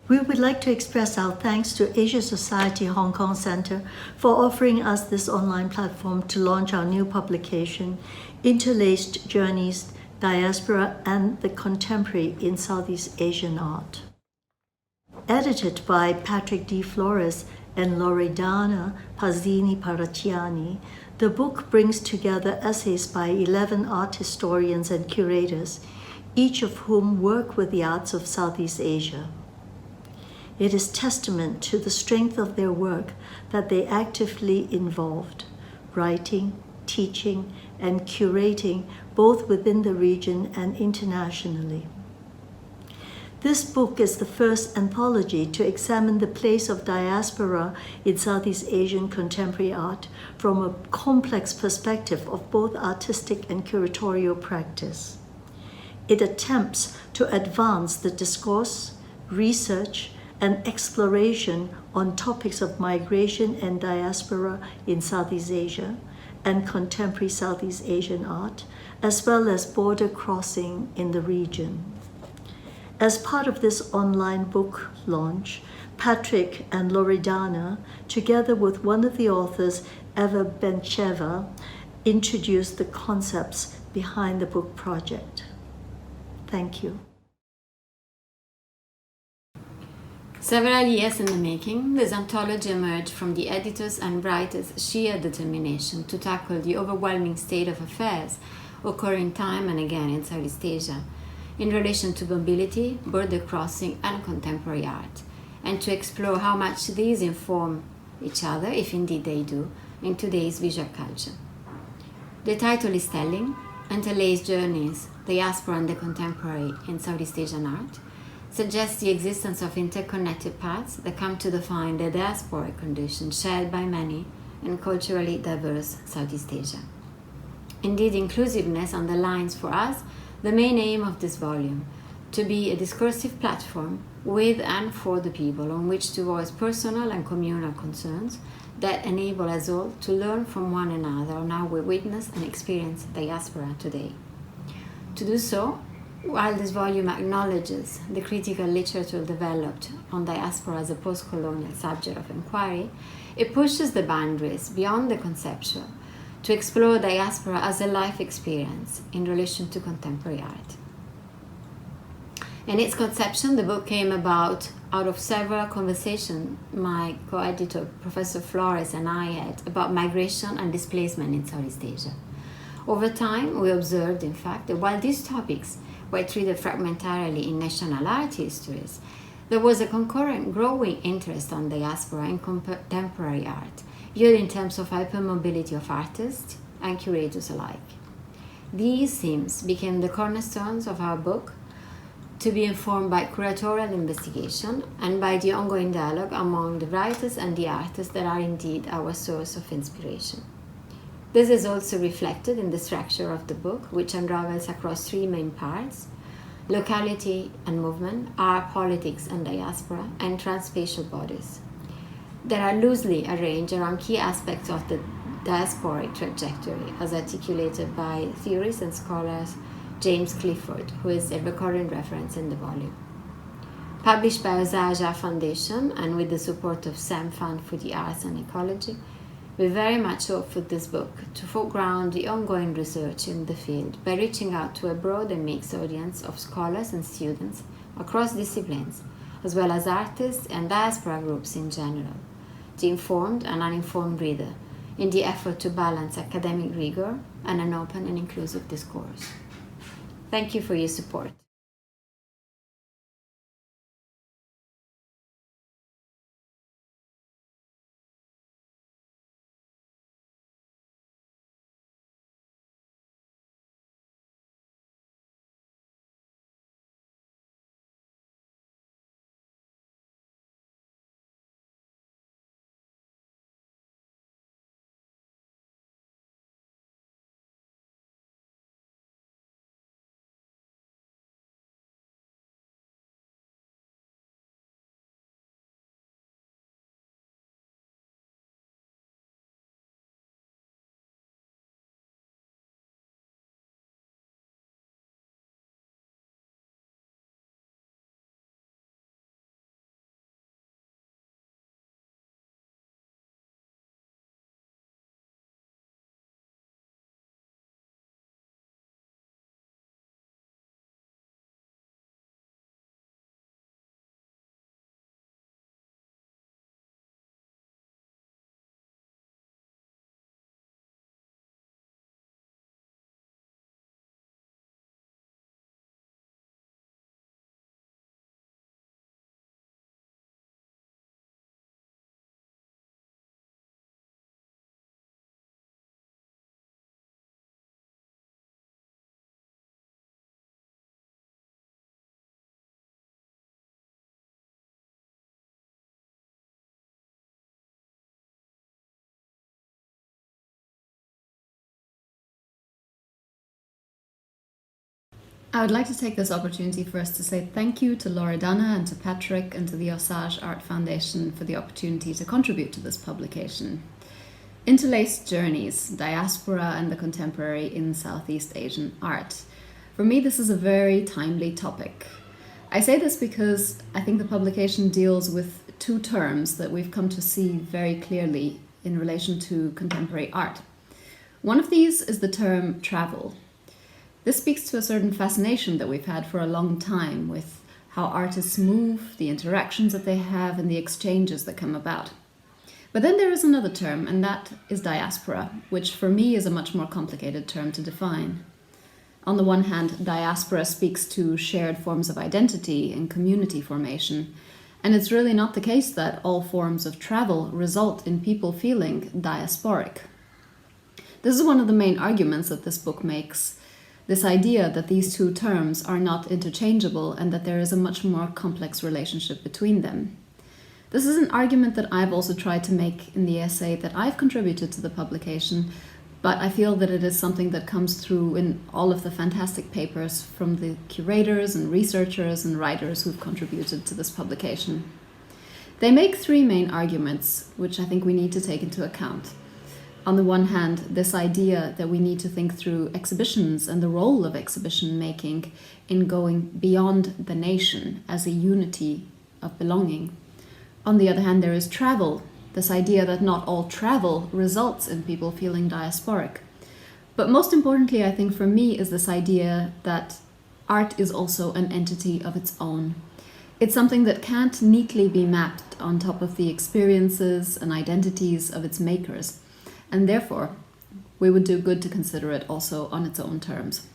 We would like to express our thanks to Asia Society Hong Kong Center for offering us this online platform to launch our new publication, Interlaced Journeys, Diaspora and the Contemporary in Southeast Asian Art. Edited by Patrick D. Flores and Loredana Pazzini Paracciani, the book brings together essays by 11 art historians and curators, each of whom work with the arts of Southeast Asia. It is testament to the strength of their work that they actively involved, writing, teaching, and curating both within the region and internationally. This book is the first anthology to examine the place of diaspora in Southeast Asian contemporary art from a complex perspective of both artistic and curatorial practice. It attempts to advance the discourse, research, and exploration on topics of migration and diaspora in Southeast Asia and contemporary Southeast Asian art, as well as border crossing in the region. As part of this online book launch, Patrick and Loredana, together with one of the authors, Eva Bencheva, introduced the concepts behind the book project. Thank you. Several years in the making, this anthology emerged from the editors and writers' sheer determination to tackle the overwhelming state of affairs occurring time and again in Southeast Asia in relation to mobility, border crossing, and contemporary art, and to explore how much these inform each other, if indeed they do, in today's visual culture. The title is telling: Interlaced Journeys, Diaspora and the Contemporary in Southeast Asian Art, suggests the existence of interconnected paths that come to define the diasporic condition shared by many in culturally diverse Southeast Asia. Indeed, inclusiveness underlines for us the main aim of this volume, to be a discursive platform with and for the people on which to voice personal and communal concerns that enable us all to learn from one another on how we witness and experience diaspora today. To do so, while this volume acknowledges the critical literature developed on diaspora as a post-colonial subject of inquiry, it pushes the boundaries beyond the conceptual to explore diaspora as a life experience in relation to contemporary art. In its conception, the book came about out of several conversations my co-editor, Professor Flores, and I had about migration and displacement in Southeast Asia. Over time, we observed, in fact, that while these topics were treated fragmentarily in national art histories, there was a concurrent growing interest on diaspora in contemporary art, viewed in terms of hypermobility of artists and curators alike. These themes became the cornerstones of our book, to be informed by curatorial investigation and by the ongoing dialogue among the writers and the artists that are indeed our source of inspiration. This is also reflected in the structure of the book, which unravels across three main parts: locality and movement, art, politics and diaspora, and transspatial bodies, that are loosely arranged around key aspects of the diasporic trajectory, as articulated by theorists and scholars James Clifford, who is a recurring reference in the volume. Published by ASHK Foundation and with the support of SAM Fund for the Arts and Ecology, we very much hope for this book to foreground the ongoing research in the field by reaching out to a broad and mixed audience of scholars and students across disciplines, as well as artists and diaspora groups in general, the informed and uninformed reader, in the effort to balance academic rigor and an open and inclusive discourse. Thank you for your support. I would like to take this opportunity first to say thank you to Loredana and to Patrick and to the Osage Art Foundation for the opportunity to contribute to this publication. Interlaced Journeys, Diaspora and the Contemporary in Southeast Asian Art. For me, this is a very timely topic. I say this because I think the publication deals with two terms that we've come to see very clearly in relation to contemporary art. One of these is the term travel. This speaks to a certain fascination that we've had for a long time with how artists move, the interactions that they have, and the exchanges that come about. But then there is another term, and that is diaspora, which for me is a much more complicated term to define. On the one hand, diaspora speaks to shared forms of identity and community formation, and it's really not the case that all forms of travel result in people feeling diasporic. This is one of the main arguments that this book makes, this idea that these two terms are not interchangeable and that there is a much more complex relationship between them. This is an argument that I've also tried to make in the essay that I've contributed to the publication, but I feel that it is something that comes through in all of the fantastic papers from the curators and researchers and writers who've contributed to this publication. They make three main arguments, which I think we need to take into account. On the one hand, this idea that we need to think through exhibitions and the role of exhibition making in going beyond the nation as a unity of belonging. On the other hand, there is travel, this idea that not all travel results in people feeling diasporic. But most importantly, I think for me, is this idea that art is also an entity of its own. It's something that can't neatly be mapped on top of the experiences and identities of its makers, and therefore, we would do good to consider it also on its own terms.